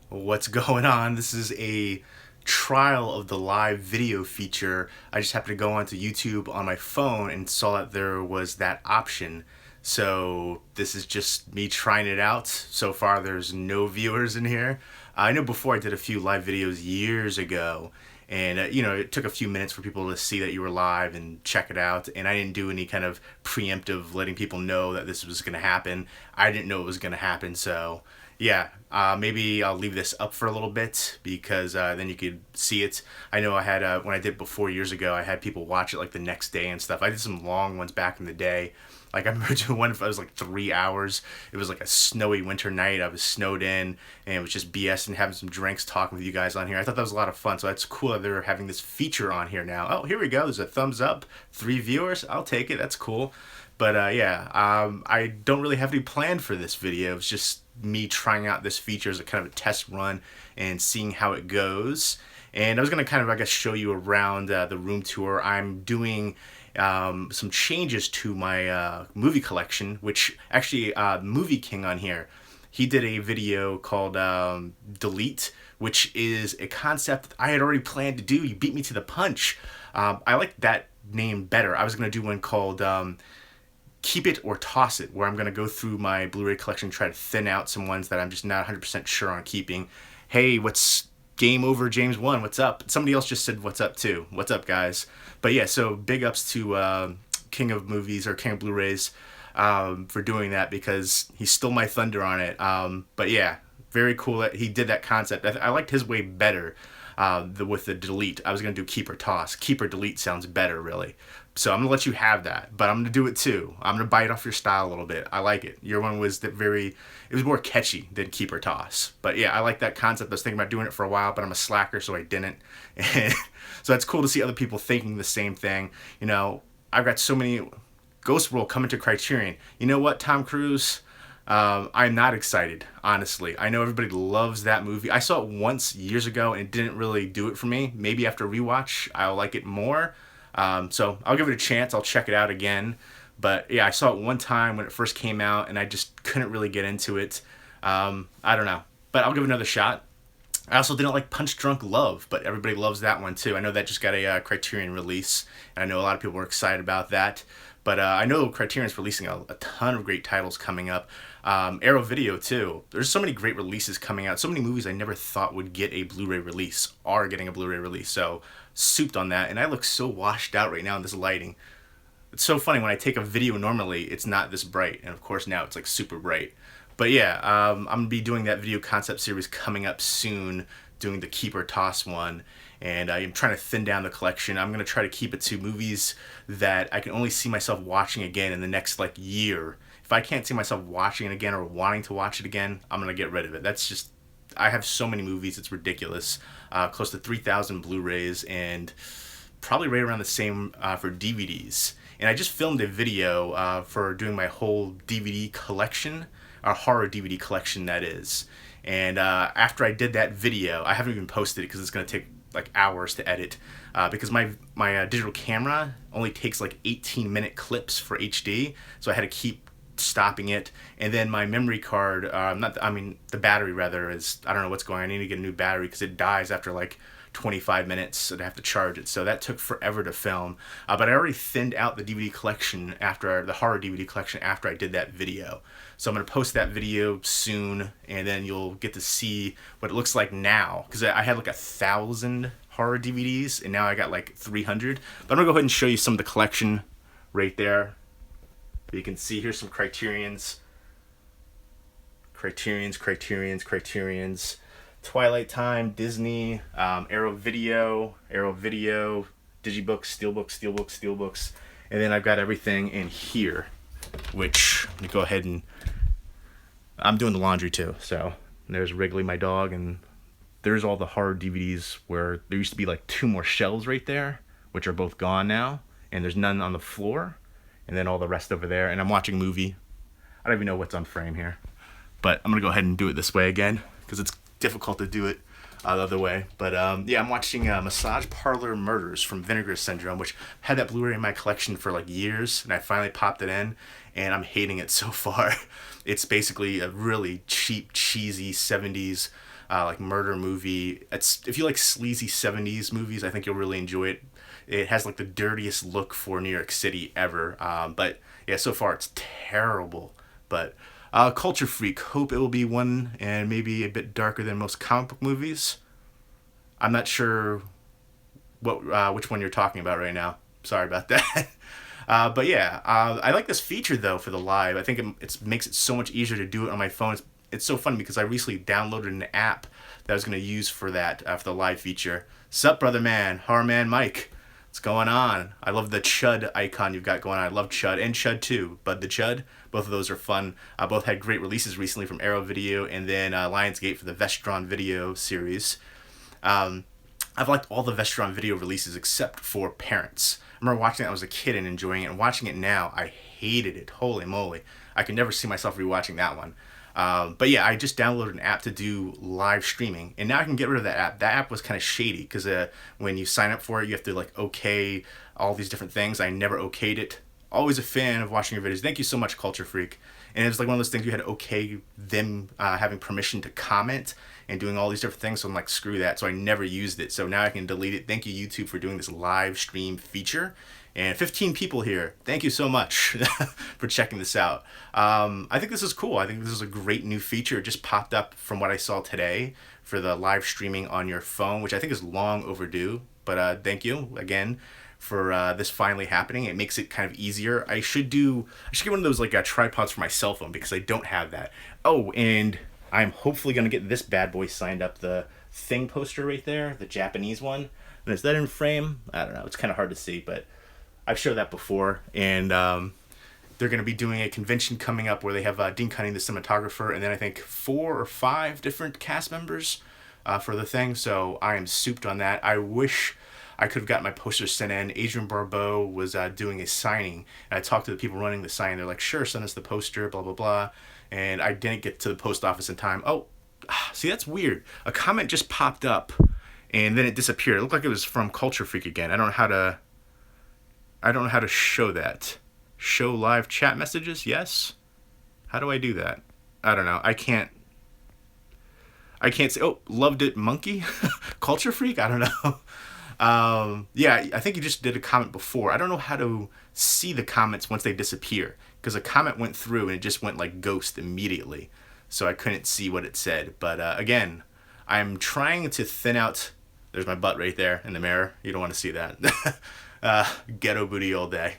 What's going on? This is a trial of the live video feature. I just happened to go onto YouTube on my phone and saw that there was that option. So this is just me trying it out. So far there's no viewers in here. I know before I did a few live videos years ago, and it took a few minutes for people to see that you were live and check it out, and I didn't do any kind of preemptive letting people know that this was going to happen. I didn't know it was going to happen, so yeah, maybe I'll leave this up for a little bit because then you could see it. I know I had, when I did it before years ago, I had people watch it like the next day and stuff. I did some long ones back in the day. Like I remember doing one, it was like 3 hours. It was like a snowy winter night. I was snowed in and it was just BS and having some drinks, talking with you guys on here. I thought that was a lot of fun. So it's cool that they're having this feature on here now. Oh, here we go. There's a thumbs up, 3 viewers. I'll take it. That's cool. But I don't really have any plan for this video. It's just me trying out this feature as a kind of a test run and seeing how it goes. And I was going to kind of, I guess, show you around the room tour. I'm doing some changes to my movie collection, which actually Movie King on here, he did a video called Delete, which is a concept I had already planned to do. You beat me to the punch. I like that name better. I was going to do one called Keep It or Toss It, where I'm going to go through my Blu-ray collection, try to thin out some ones that I'm just not 100% sure on keeping. Hey, what's Game Over James 1? What's up? Somebody else just said what's up too. What's up, guys? But yeah, so big ups to King of Movies or King of Blu-rays for doing that because he stole my thunder on it. But yeah, very cool that he did that concept. I liked his way better with the delete. I was going to do keep or toss. Keep or delete sounds better, really. So I'm going to let you have that, but I'm going to do it too. I'm going to bite off your style a little bit. I like it. Your one was it was more catchy than keep or toss. But yeah, I like that concept. I was thinking about doing it for a while, but I'm a slacker, so I didn't. And so it's cool to see other people thinking the same thing. You know, I've got so many Ghost World coming to Criterion. You know what, Tom Cruise? I'm not excited, honestly. I know everybody loves that movie. I saw it once years ago and it didn't really do it for me. Maybe after rewatch, I'll like it more. So I'll give it a chance. I'll check it out again. But yeah, I saw it one time when it first came out and I just couldn't really get into it. I don't know. But I'll give it another shot. I also didn't like Punch Drunk Love, but everybody loves that one too. I know that just got a Criterion release, and I know a lot of people were excited about that. But I know Criterion's releasing a ton of great titles coming up. Arrow Video too. There's so many great releases coming out. So many movies I never thought would get a Blu-ray release are getting a Blu-ray release. So souped on that, and I look so washed out right now in this lighting. It's so funny when I take a video normally, it's not this bright, and of course now it's like super bright. But yeah, I'm gonna be doing that video concept series coming up soon, doing the keep or toss one, and I'm trying to thin down the collection. I'm gonna try to keep it to movies that I can only see myself watching again in the next like year. If I can't see myself watching it again or wanting to watch it again, I'm gonna get rid of it. That's just, I have so many movies, it's ridiculous. Close to 3,000 Blu-rays and probably right around the same for DVDs. And I just filmed a video for doing my whole DVD collection, our horror DVD collection that is. And after I did that video, I haven't even posted it because it's going to take like hours to edit because my digital camera only takes like 18-minute clips for HD, so I had to keep stopping it. And then my memory card, the battery rather, is, I don't know what's going on. I need to get a new battery because it dies after like 25 minutes, so I have to charge it. So that took forever to film. But I already thinned out the DVD collection after the horror DVD collection after I did that video. So I'm going to post that video soon, and then you'll get to see what it looks like now. Because I had like 1,000 horror DVDs, and now I got like 300. But I'm going to go ahead and show you some of the collection right there. You can see here's some Criterions. Twilight Time, Disney, Arrow Video, Digibooks, Steelbooks, and then I've got everything in here, which, let me go ahead and, I'm doing the laundry too, so there's Wrigley, my dog, and there's all the horror DVDs where there used to be like 2 more shelves right there, which are both gone now, and there's none on the floor, and then all the rest over there, and I'm watching a movie. I don't even know what's on frame here, but I'm going to go ahead and do it this way again, because it's difficult to do it the other way. But yeah, I'm watching Massage Parlor Murders from Vinegar Syndrome, which had that Blu-ray in my collection for like years, and I finally popped it in, and I'm hating it so far. It's basically a really cheap, cheesy 70s like murder movie. It's if you like sleazy 70s movies, I think you'll really enjoy it. It has like the dirtiest look for New York City ever. But yeah, so far it's terrible. But Culture Freak, hope it will be one and maybe a bit darker than most comic book movies. I'm not sure which one you're talking about right now. Sorry about that. But yeah, I like this feature though for the live. I think it makes it so much easier to do it on my phone. It's so funny because I recently downloaded an app that I was going to use for that, for the live feature. Sup, brother man, horror man Mike. What's going on? I love the Chud icon you've got going on. I love Chud and Chud 2, Bud the Chud. Both of those are fun. Both had great releases recently from Arrow Video and then Lionsgate for the Vestron Video series. I've liked all the Vestron Video releases except for Parents. I remember watching it when I was a kid and enjoying it, and watching it now, I hated it. Holy moly. I can never see myself rewatching that one. But yeah, I just downloaded an app to do live streaming, and now I can get rid of that app. That app was kind of shady because when you sign up for it, you have to like okay all these different things. I never okayed it. Always a fan of watching your videos. Thank you so much, Culture Freak. And it was like one of those things you had to okay them having permission to comment and doing all these different things. So I'm like, screw that. So I never used it. So now I can delete it. Thank you, YouTube, for doing this live stream feature. And 15 people here. Thank you so much for checking this out. I think this is cool. I think this is a great new feature. It just popped up from what I saw today for the live streaming on your phone, which I think is long overdue. But thank you again for this finally happening. It makes it kind of easier. I should get one of those like tripods for my cell phone because I don't have that. Oh, and I'm hopefully going to get this bad boy signed up, the Thing poster right there, the Japanese one. And is that in frame? I don't know. It's kind of hard to see, but I've showed that before. And they're going to be doing a convention coming up where they have Dean Cunning, the cinematographer, and then I think 4 or 5 different cast members for the thing. So I am souped on that. I wish I could have got my poster sent in. Adrian Barbeau was doing a signing, and I talked to the people running the sign. They're like, sure, send us the poster, blah, blah, blah. And I didn't get to the post office in time. Oh, see, that's weird. A comment just popped up, and then it disappeared. It looked like it was from Culture Freak again. I don't know how to show that. Show live chat messages, yes? How do I do that? I don't know. I can't say, oh, loved it, monkey? Culture Freak? I don't know. Yeah, I think you just did a comment before. I don't know how to see the comments once they disappear, because a comment went through and it just went like ghost immediately. So I couldn't see what it said. But again, I'm trying to thin out. There's my butt right there in the mirror. You don't want to see that. Ghetto booty all day.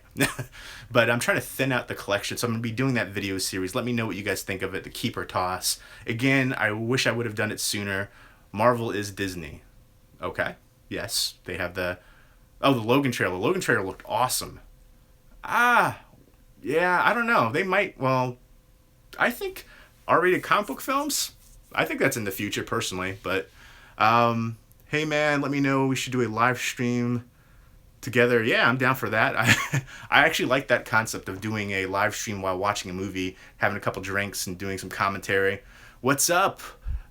But I'm trying to thin out the collection, so I'm going to be doing that video series. Let me know what you guys think of it, the keep or toss. Again, I wish I would have done it sooner. Marvel is Disney. Okay. Yes, they have the Logan trailer. The Logan trailer looked awesome. Yeah, I don't know. They might, well, I think R-rated comic book films, I think that's in the future personally. But hey man, let me know. We should do a live stream together. Yeah, I'm down for that. I actually like that concept of doing a live stream while watching a movie, having a couple drinks and doing some commentary. What's up?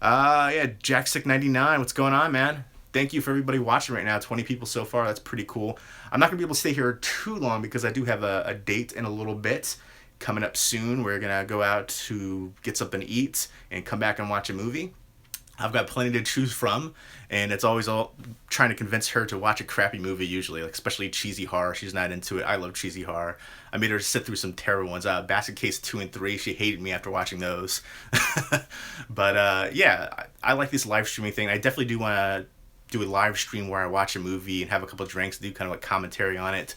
Yeah, Jackstick99, what's going on, man? Thank you for everybody watching right now. 20 people so far. That's pretty cool. I'm not going to be able to stay here too long because I do have a date in a little bit coming up soon. We're going to go out to get something to eat and come back and watch a movie. I've got plenty to choose from, and it's always all trying to convince her to watch a crappy movie usually, like especially cheesy horror. She's not into it. I love cheesy horror. I made her sit through some terrible ones. Basket Case 2 and 3, she hated me after watching those. But yeah, I like this live streaming thing. I definitely do want to do a live stream where I watch a movie and have a couple of drinks, do kind of like commentary on it,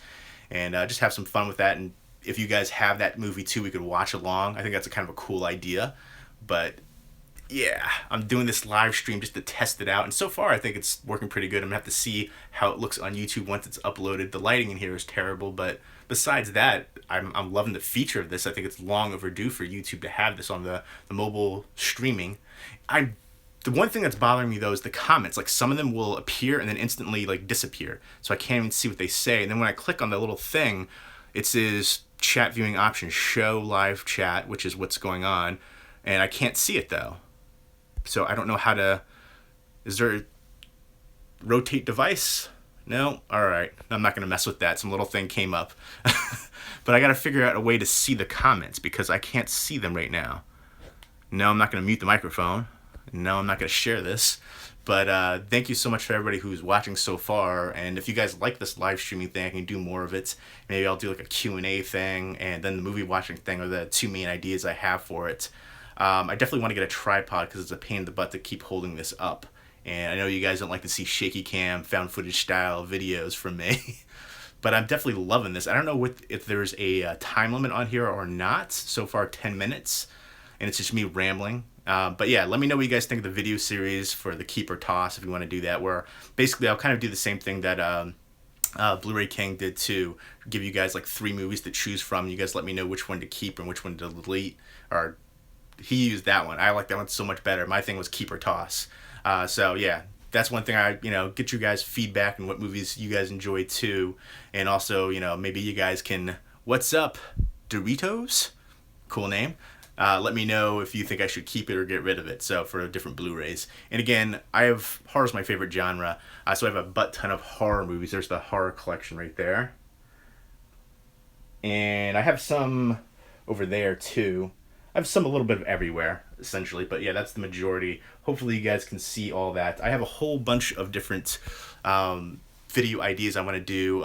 and just have some fun with that. And if you guys have that movie too, we could watch along. I think that's a kind of a cool idea. But yeah, I'm doing this live stream just to test it out, and so far I think it's working pretty good. I'm gonna have to see how it looks on YouTube once it's uploaded. The lighting in here is terrible, but besides that, I'm loving the feature of this. I think it's long overdue for YouTube to have this on the mobile streaming. The one thing that's bothering me though is the comments. Like some of them will appear and then instantly like disappear, so I can't even see what they say. And then when I click on the little thing, it says chat viewing options, show live chat, which is what's going on, and I can't see it though. So I don't know how to, is there a rotate device? No? Alright, I'm not going to mess with that. Some little thing came up. But I got to figure out a way to see the comments because I can't see them right now. No, I'm not going to mute the microphone. No, I'm not going to share this. But thank you so much for everybody who's watching so far. And if you guys like this live streaming thing, I can do more of it. Maybe I'll do like a Q&A thing, and then the movie watching thing are the two main ideas I have for it. I definitely want to get a tripod because it's a pain in the butt to keep holding this up. And I know you guys don't like to see shaky cam, found footage style videos from me. But I'm definitely loving this. I don't know if there's a time limit on here or not. So far, 10 minutes. And it's just me rambling. But yeah, let me know what you guys think of the video series for the Keep or Toss if you want to do that. Where basically I'll kind of do the same thing that Blu-ray King did too. Give you guys like 3 movies to choose from. You guys let me know which one to keep and which one to delete. Or he used that one. I like that one so much better. My thing was Keep or Toss. So yeah, that's one thing I, get you guys feedback and what movies you guys enjoy too. And also, maybe you guys can, what's up, Doritos? Cool name. Let me know if you think I should keep it or get rid of it. So for different Blu-rays. And again, horror's my favorite genre. So I have a butt ton of horror movies. There's the horror collection right there. And I have some over there too. I have some a little bit of everywhere, essentially. But yeah, that's the majority. Hopefully you guys can see all that. I have a whole bunch of different video ideas I want to do.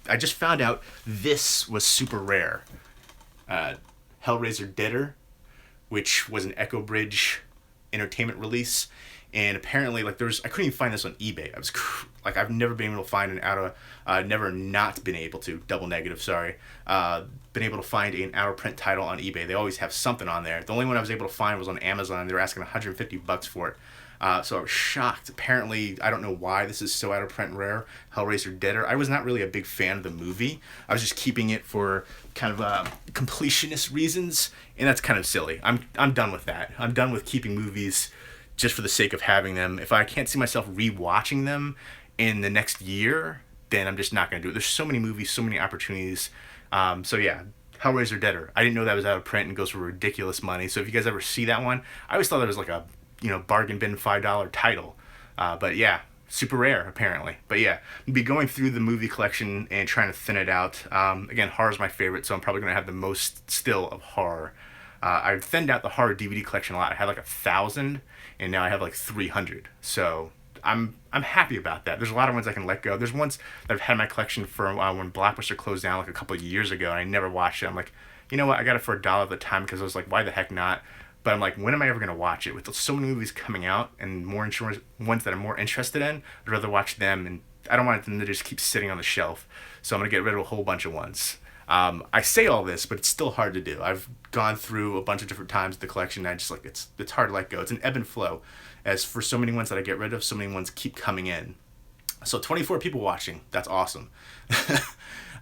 I just found out this was super rare. Hellraiser Deader, which was an Echo Bridge Entertainment release. And apparently, I couldn't even find this on eBay. I've never been able to find never not been able to, double negative, sorry, been able to find an out of print title on eBay. They always have something on there. The only one I was able to find was on Amazon. They were asking $150 for it. So I was shocked. Apparently, I don't know why this is so out of print and rare. Hellraiser Deader. I was not really a big fan of the movie. I was just keeping it for kind of completionist reasons, and that's kind of silly. I'm done with that. I'm done with keeping movies just for the sake of having them. If I can't see myself rewatching them in the next year, then I'm just not going to do it. There's so many movies, so many opportunities. So yeah, Hellraiser Deader. I didn't know that was out of print and goes for ridiculous money. So if you guys ever see that one, I always thought it was like a bargain bin $5 title. But yeah, super rare apparently. But yeah, I'll be going through the movie collection and trying to thin it out. Again, horror is my favorite, so I'm probably going to have the most still of horror. I've thinned out the horror DVD collection a lot. I had like 1,000, and now I have like 300. So I'm happy about that. There's a lot of ones I can let go. There's ones that I've had in my collection for when Blockbuster closed down like a couple of years ago, and I never watched it. I'm like, you know what? I got it for $1 at the time because I was like, why the heck not? But I'm like, when am I ever going to watch it? With so many movies coming out and more ones that I'm more interested in, I'd rather watch them, and I don't want them to just keep sitting on the shelf. So I'm going to get rid of a whole bunch of ones. I say all this, but it's still hard to do. I've gone through a bunch of different times the collection, and I just it's hard to let go. It's an ebb and flow. As for so many ones that I get rid of, so many ones keep coming in. So 24 people watching. That's awesome.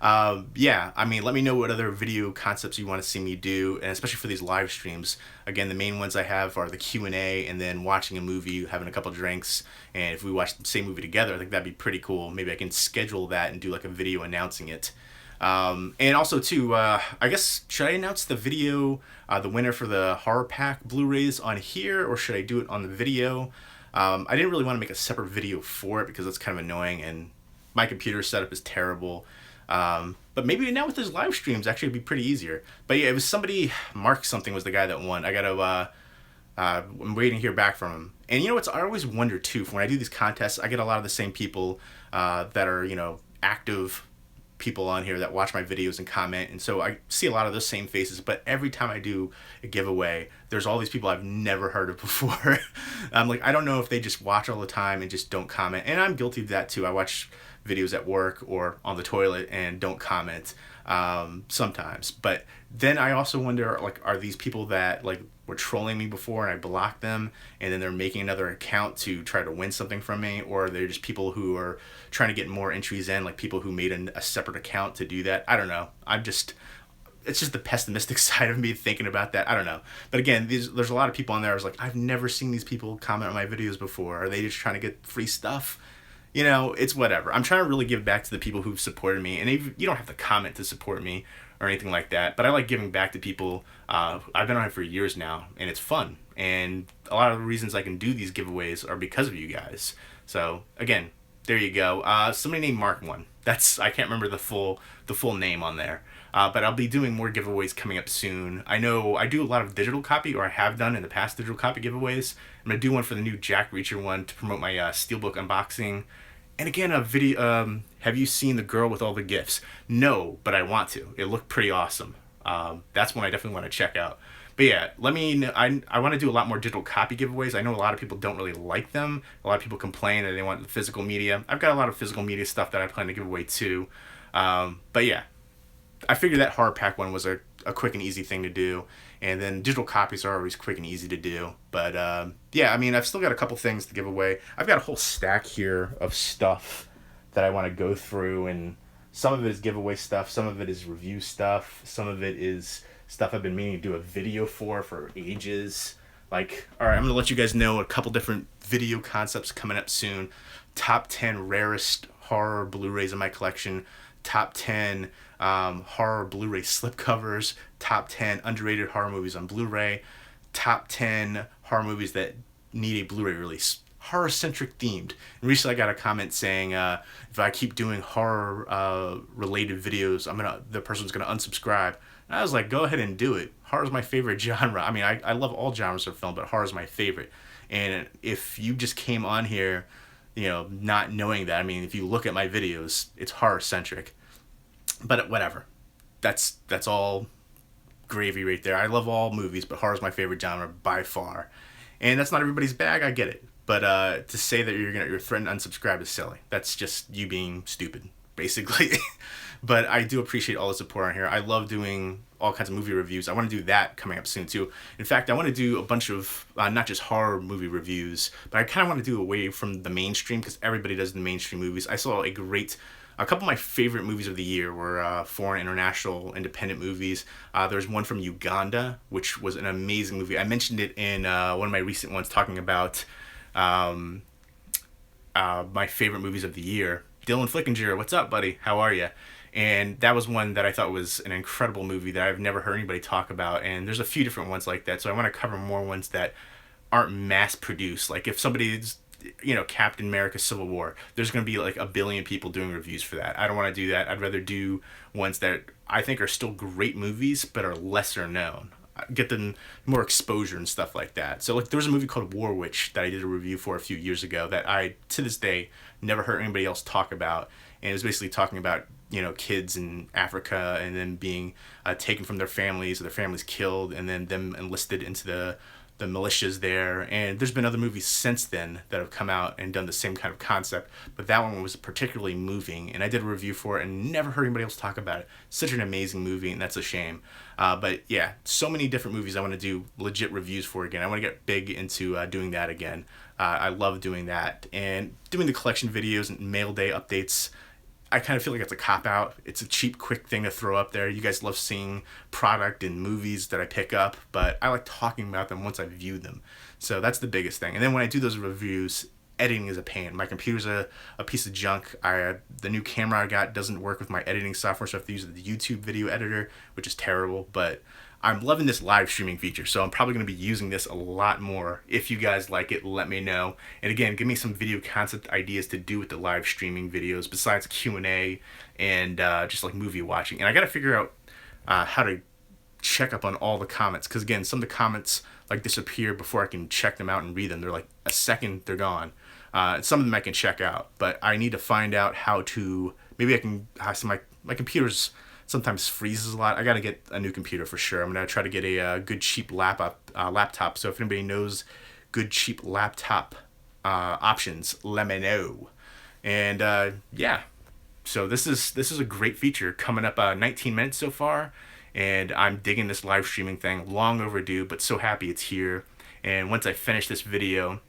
Yeah, let me know what other video concepts you want to see me do, and especially for these live streams. Again, the main ones I have are the Q&A, and then watching a movie, having a couple drinks, and if we watch the same movie together, I think that'd be pretty cool. Maybe I can schedule that and do like a video announcing it. And also too, I guess, should I announce the video, the winner for the horror pack Blu-rays on here, or should I do it on the video? I didn't really want to make a separate video for it because it's kind of annoying, and my computer setup is terrible. But maybe now with those live streams, actually it'd be pretty easier. But yeah, it was somebody, Mark something was the guy that won. I gotta, I'm waiting to hear back from him. And you know I always wonder too, when I do these contests, I get a lot of the same people, that are, active people on here that watch my videos and comment, and so I see a lot of those same faces, but every time I do a giveaway, there's all these people I've never heard of before. I'm like, I don't know if they just watch all the time and just don't comment, and I'm guilty of that too. I watch videos at work or on the toilet and don't comment sometimes, but then I also wonder, are these people that were trolling me before and I blocked them, and then they're making another account to try to win something from me, or they're just people who are trying to get more entries in, like people who made a separate account to do that. I don't know. It's just the pessimistic side of me thinking about that. I don't know. But again, there's a lot of people on there. I was like, I've never seen these people comment on my videos before. Are they just trying to get free stuff? It's whatever. I'm trying to really give back to the people who've supported me, and you don't have to comment to support me or anything like that, but I like giving back to people. I've been on it for years now, and it's fun, and a lot of the reasons I can do these giveaways are because of you guys. So again, There you go. Somebody named Mark1. I can't remember the full name on there. But I'll be doing more giveaways coming up soon. I know I do a lot of digital copy, or I have done in the past digital copy giveaways. I'm gonna do one for the new Jack Reacher one to promote my Steelbook unboxing. And again, a video. Have you seen the girl with all the gifts? No, but I want to. It looked pretty awesome. That's one I definitely want to check out. But yeah, let me know. I want to do a lot more digital copy giveaways. I know a lot of people don't really like them. A lot of people complain that they want the physical media. I've got a lot of physical media stuff that I plan to give away too. But yeah, I figured that hard pack one was a quick and easy thing to do. And then digital copies are always quick and easy to do. But yeah, I mean, I've still got a couple things to give away. I've got a whole stack here of stuff that I want to go through. And some of it is giveaway stuff. Some of it is review stuff. Some of it is stuff I've been meaning to do a video for ages. Like, all right, I'm going to let you guys know a couple different video concepts coming up soon. Top 10 rarest horror Blu-rays in my collection. Top 10 horror Blu-ray slipcovers. Top 10 underrated horror movies on Blu-ray. Top 10 horror movies that need a Blu-ray release. Horror-centric themed. And recently I got a comment saying if I keep doing horror related videos, the person's going to unsubscribe. And I was like, go ahead and do it. Horror is my favorite genre. I mean, I love all genres of film, but horror is my favorite. And if you just came on here, not knowing that, I mean, if you look at my videos, it's horror-centric. But whatever. That's all gravy right there. I love all movies, but horror is my favorite genre by far. And that's not everybody's bag, I get it. But to say that you're threatened to unsubscribe is silly. That's just you being stupid, basically. But I do appreciate all the support on here. I love doing all kinds of movie reviews. I want to do that coming up soon too. In fact, I want to do a bunch of not just horror movie reviews, but I kind of want to do away from the mainstream because everybody does the mainstream movies. I saw a couple of my favorite movies of the year were foreign, international, independent movies. There's one from Uganda, which was an amazing movie. I mentioned it in one of my recent ones talking about my favorite movies of the year. Dylan Flickinger, what's up, buddy? How are you? And that was one that I thought was an incredible movie that I've never heard anybody talk about. And there's a few different ones like that. So I want to cover more ones that aren't mass produced. Like if somebody's, Captain America Civil War, there's going to be like a billion people doing reviews for that. I don't want to do that. I'd rather do ones that I think are still great movies, but are lesser known. Get them more exposure and stuff like that. So like there was a movie called War Witch that I did a review for a few years ago that I, to this day, never heard anybody else talk about. And it was basically talking about, kids in Africa and then being taken from their families killed and then them enlisted into the militias there. And there's been other movies since then that have come out and done the same kind of concept, but that one was particularly moving, and I did a review for it and never heard anybody else talk about it. Such an amazing movie, and that's a shame. But yeah, so many different movies I want to do legit reviews for again. I want to get big into doing that again. I love doing that, and doing the collection videos and mail day updates. I kind of feel like it's a cop-out. It's a cheap, quick thing to throw up there. You guys love seeing product and movies that I pick up, but I like talking about them once I view them. So that's the biggest thing. And then when I do those reviews, editing is a pain. My computer's a piece of junk. The new camera I got doesn't work with my editing software, so I have to use the YouTube video editor, which is terrible. But I'm loving this live streaming feature, so I'm probably going to be using this a lot more. If you guys like it, let me know. And again, give me some video concept ideas to do with the live streaming videos besides Q&A and just like movie watching. And I got to figure out how to check up on all the comments, because again, some of the comments like disappear before I can check them out and read them. They're like a second, they're gone. Some of them I can check out, but I need to find out how to. Maybe I can. So my computer's sometimes freezes a lot. I got to get a new computer for sure. I'm going to try to get a good cheap laptop. So if anybody knows good cheap laptop options, let me know. And yeah, so this is a great feature coming up. 19 minutes so far, and I'm digging this live streaming thing. Long overdue, but so happy it's here. And once I finish this video,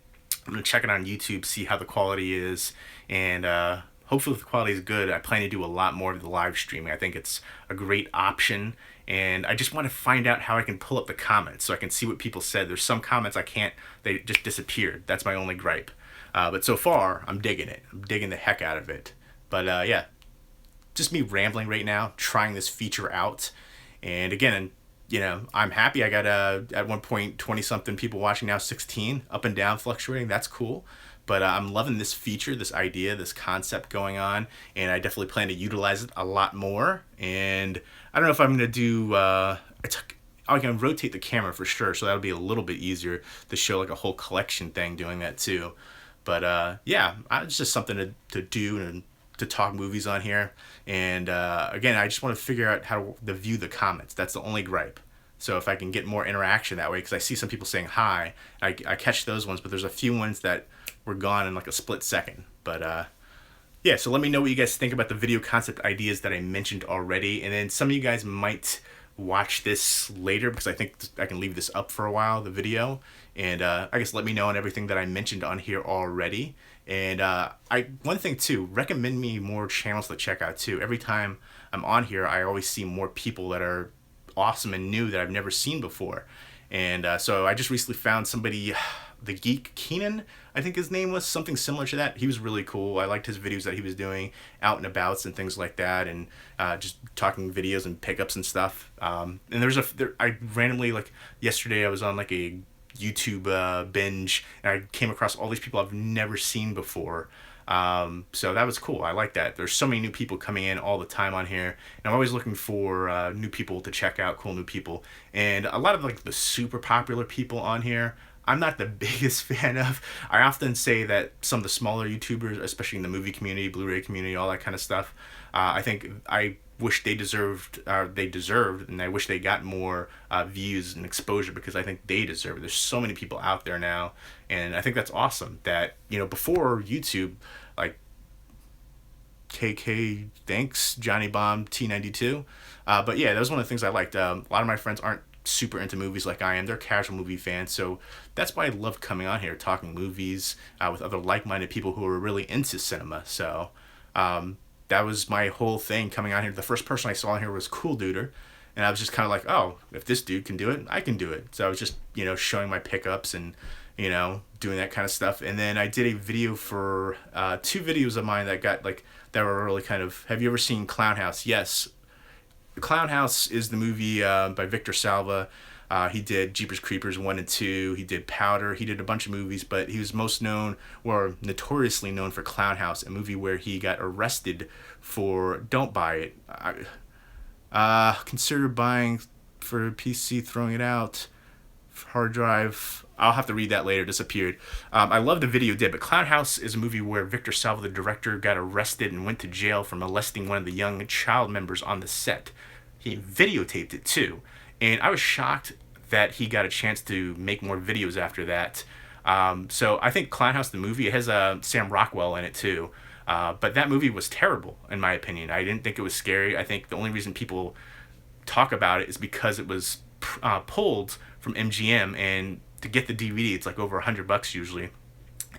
I'm going to check it on YouTube, see how the quality is, and hopefully if the quality is good, I plan to do a lot more of the live streaming. I think it's a great option, and I just want to find out how I can pull up the comments so I can see what people said. There's some comments I can't, they just disappeared. That's my only gripe. But so far, I'm digging it. I'm digging the heck out of it. But yeah, just me rambling right now, trying this feature out. And again, I'm happy. I got at one point 20-something people watching, now 16, up and down fluctuating. That's cool. But I'm loving this feature, this idea, this concept going on, and I definitely plan to utilize it a lot more. And I don't know if I'm gonna do. I can rotate the camera for sure, so that'll be a little bit easier to show like a whole collection thing doing that too. But yeah, it's just something to do and to talk movies on here. And again, I just want to figure out how to view the comments. That's the only gripe. So if I can get more interaction that way, because I see some people saying hi, I catch those ones, but there's a few ones that were gone in like a split second. But yeah, so let me know what you guys think about the video concept ideas that I mentioned already. And then some of you guys might watch this later because I think I can leave this up for a while, the video. And I guess let me know on everything that I mentioned on here already. And one thing too, recommend me more channels to check out too. Every time I'm on here, I always see more people that are awesome and new that I've never seen before. And so I just recently found somebody, the Geek Keenan, I think his name was, something similar to that. He was really cool. I liked his videos that he was doing out and abouts and things like that, and just talking videos and pickups and stuff. And I randomly, like yesterday, I was on like a YouTube binge, and I came across all these people I've never seen before. So that was cool. I like that. There's so many new people coming in all the time on here, and I'm always looking for new people to check out, cool new people. And a lot of like the super popular people on here, I'm not the biggest fan of. I often say that some of the smaller YouTubers, especially in the movie community, Blu-ray community, all that kind of stuff, I think I wish they deserved, and I wish they got more views and exposure because I think they deserve it. There's so many people out there now, and I think that's awesome that, before YouTube, like KK, thanks, Johnny Bomb, T92. But yeah, that was one of the things I liked. A lot of my friends aren't super into movies like I am. They're casual movie fans, so that's why I love coming on here, talking movies with other like-minded people who are really into cinema. So that was my whole thing coming on here. The first person I saw on here was Cool Duder, and I was just kind of like, oh, if this dude can do it, I can do it. So I was just, showing my pickups and, doing that kind of stuff. And then I did a video for 2 videos of mine that were really kind of, have you ever seen Clown House? Yes. Clown House is the movie by Victor Salva. He did Jeepers Creepers 1 and 2. He did Powder. He did a bunch of movies, but he was most known, or notoriously known, for Clown House, a movie where he got arrested for, don't buy it. Consider buying for PC, throwing it out. Hard drive. I'll have to read that later. Disappeared. I love the video did, but Clown House is a movie where Victor Salva, the director, got arrested and went to jail for molesting one of the young child members on the set. He videotaped it too, and I was shocked that he got a chance to make more videos after that. So I think Clown House, the movie, it has Sam Rockwell in it too. But that movie was terrible, in my opinion. I didn't think it was scary. I think the only reason people talk about it is because it was pulled from MGM, and to get the DVD, it's like over $100 usually.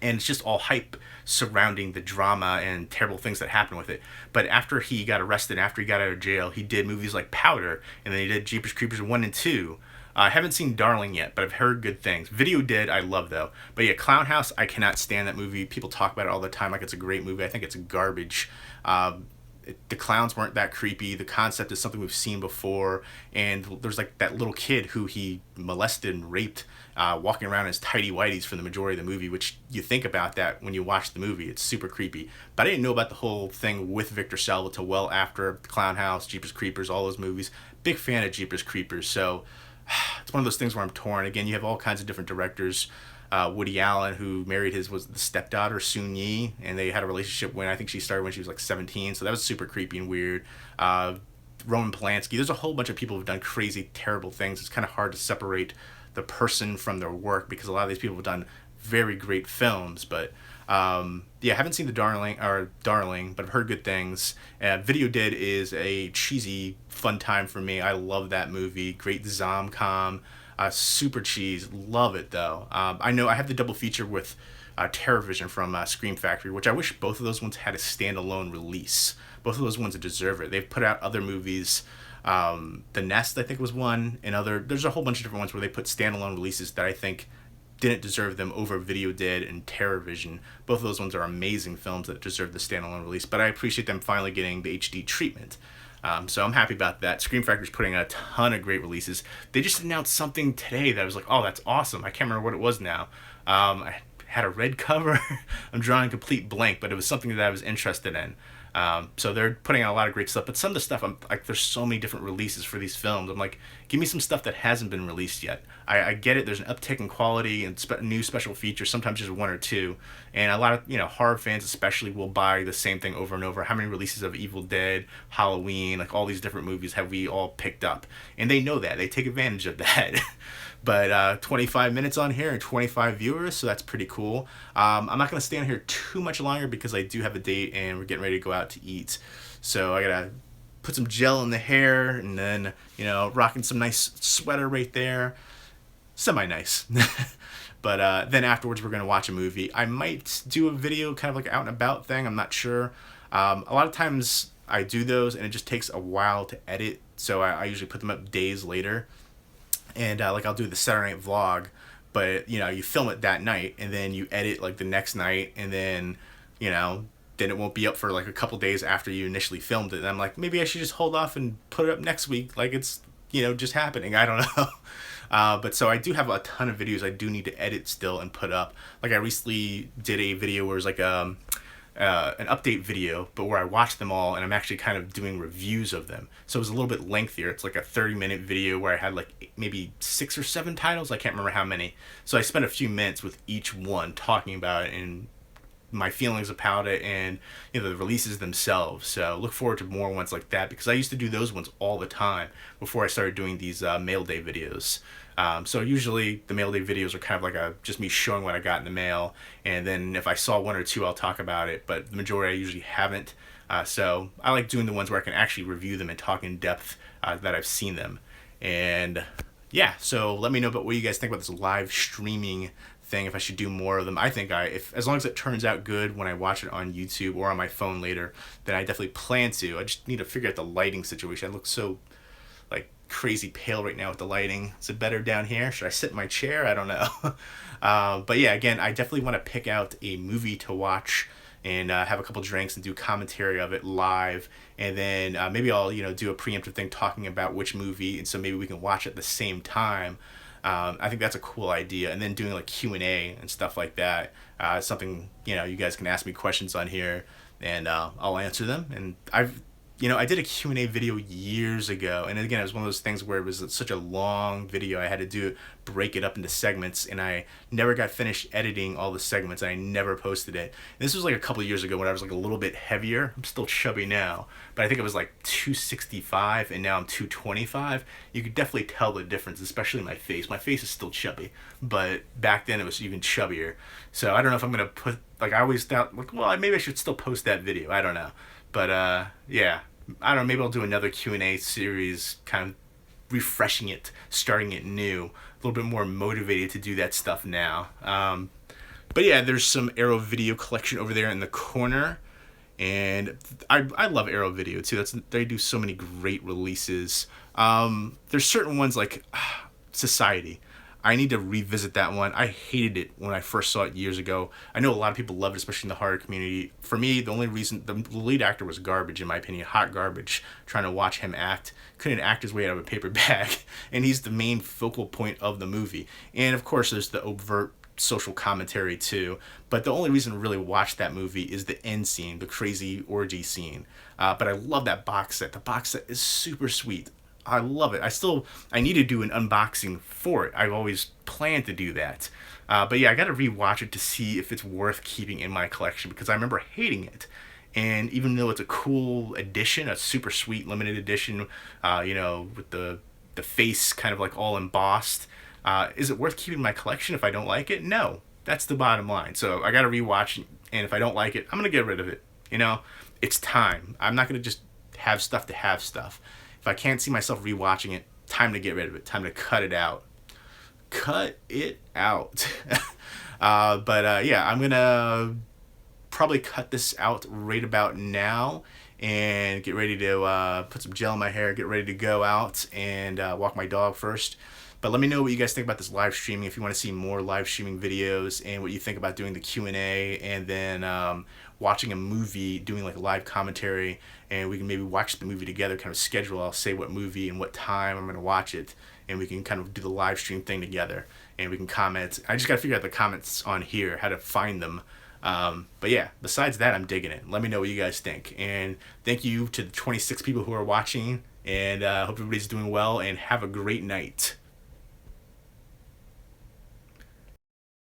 And it's just all hype surrounding the drama and terrible things that happen with it. But after he got arrested, after he got out of jail, he did movies like Powder, and then he did Jeepers Creepers 1 and 2. I haven't seen Darling yet, but I've heard good things. Video did, I love though. But yeah, Clown House, I cannot stand that movie. People talk about it all the time like it's a great movie. I think it's garbage. The clowns weren't that creepy. The concept is something we've seen before, and there's like that little kid who he molested and raped, walking around as tighty whities for the majority of the movie, which you think about that when you watch the movie. It's super creepy. But I didn't know about the whole thing with Victor Salva till well after Clown House, Jeepers Creepers, all those movies. Big fan of Jeepers Creepers, so it's one of those things where I'm torn. Again, you have all kinds of different directors. Woody Allen, who married was the stepdaughter, Soon Yi, and they had a relationship when I think she started when she was like 17, so that was super creepy and weird. Roman Polanski, there's a whole bunch of people who've done crazy, terrible things. It's kind of hard to separate the person from their work because a lot of these people have done very great films, but yeah, I haven't seen Darling, but I've heard good things. Video Dead is a cheesy, fun time for me. I love that movie. Great zom-com. Super cheese. Love it, though. I know I have the double feature with TerrorVision from Scream Factory, which I wish both of those ones had a standalone release. Both of those ones deserve it. They've put out other movies. The Nest, I think, was one. And there's a whole bunch of different ones where they put standalone releases that I think didn't deserve them over Video Dead and TerrorVision. Both of those ones are amazing films that deserve the standalone release, but I appreciate them finally getting the HD treatment. So I'm happy about that. Scream Factory's putting out a ton of great releases. They just announced something today that I was like, oh, that's awesome. I can't remember what it was now. I had a red cover. I'm drawing a complete blank, but it was something that I was interested in. So they're putting out a lot of great stuff, but some of the stuff, I'm like, there's so many different releases for these films. I'm like, give me some stuff that hasn't been released yet. I get it. There's an uptick in quality and new special features, sometimes just one or two. And a lot of, horror fans especially will buy the same thing over and over. How many releases of Evil Dead, Halloween, like all these different movies have we all picked up? And they know that. They take advantage of that. But 25 minutes on here and 25 viewers, so that's pretty cool. I'm not going to stay on here too much longer because I do have a date and we're getting ready to go out to eat. So I got to put some gel in the hair and then, rocking some nice sweater right there. Semi-nice. But then afterwards we're going to watch a movie. I might do a video kind of like out and about thing. I'm not sure. A lot of times I do those and it just takes a while to edit. So I usually put them up days later. And like I'll do the Saturday night vlog, but you film it that night and then you edit like the next night, and then then it won't be up for like a couple days after you initially filmed it. And I'm like, maybe I should just hold off and put it up next week, like it's just happening. I don't know. But so I do have a ton of videos I do need to edit still and put up. Like I recently did a video where it was like an update video, but where I watched them all and I'm actually kind of doing reviews of them. So it was a little bit lengthier. It's like a 30-minute video where I had like maybe 6 or 7 titles. I can't remember how many. So I spent a few minutes with each one talking about it and my feelings about it and the releases themselves. So look forward to more ones like that because I used to do those ones all the time before I started doing these mail day videos. So usually the mail day videos are kind of like just me showing what I got in the mail, and then if I saw one or two I'll talk about it, but the majority I usually haven't. So I like doing the ones where I can actually review them and talk in depth that I've seen them. And yeah, so let me know about what you guys think about this live streaming thing, if I should do more of them. I think if as long as it turns out good when I watch it on YouTube or on my phone later, then I definitely plan to. I just need to figure out the lighting situation. I look so like crazy pale right now with the lighting. Is it better down here? Should I sit in my chair? I don't know. But yeah, again, I definitely want to pick out a movie to watch and have a couple drinks and do commentary of it live, and then maybe I'll do a preemptive thing talking about which movie, and so maybe we can watch at the same time. I think that's a cool idea, and then doing like Q&A and stuff like that. Something you guys can ask me questions on here and I'll answer them. And I did a Q&A video years ago, and again, it was one of those things where it was such a long video, I had to break it up into segments, and I never got finished editing all the segments, and I never posted it. And this was like a couple of years ago when I was like a little bit heavier. I'm still chubby now, but I think it was like 265, and now I'm 225. You could definitely tell the difference, especially in my face. My face is still chubby, but back then it was even chubbier. So I don't know if I'm going to put, like I always thought, like, well, maybe I should still post that video. I don't know. But yeah, I don't know, maybe I'll do another Q&A series, kind of refreshing it, starting it new, a little bit more motivated to do that stuff now. But yeah, there's some Arrow Video collection over there in the corner, and I love Arrow Video too. They do so many great releases. There's certain ones like Society. I need to revisit that one. I hated it when I first saw it years ago. I know a lot of people love it, especially in the horror community. For me, the only reason, the lead actor was garbage, in my opinion. Hot garbage. Trying to watch him act. Couldn't act his way out of a paper bag. And he's the main focal point of the movie. And of course, there's the overt social commentary too. But the only reason to really watch that movie is the end scene, the crazy orgy scene. But I love that box set. The box set is super sweet. I love it. I need to do an unboxing for it. I've always planned to do that. But yeah, I got to rewatch it to see if it's worth keeping in my collection, because I remember hating it. And even though it's a cool edition, a super sweet limited edition, with the face kind of like all embossed, is it worth keeping in my collection if I don't like it? No. That's the bottom line. So I got to rewatch, and if I don't like it, I'm going to get rid of it. It's time. I'm not going to just have stuff to have stuff. If I can't see myself rewatching it, time to get rid of it. Time to cut it out. Cut it out. Yeah, I'm going to probably cut this out right about now and get ready to put some gel in my hair, get ready to go out and walk my dog first. But let me know what you guys think about this live streaming, if you want to see more live streaming videos, and what you think about doing the Q&A, and then watching a movie, doing like a live commentary, and we can maybe watch the movie together, kind of schedule. I'll say what movie and what time I'm going to watch it, and we can kind of do the live stream thing together. and we can comment. I just gotta figure out the comments on here, how to find them. But yeah, besides that, I'm digging it. Let me know what you guys think. And thank you to the 26 people who are watching. And hope everybody's doing well, and have a great night.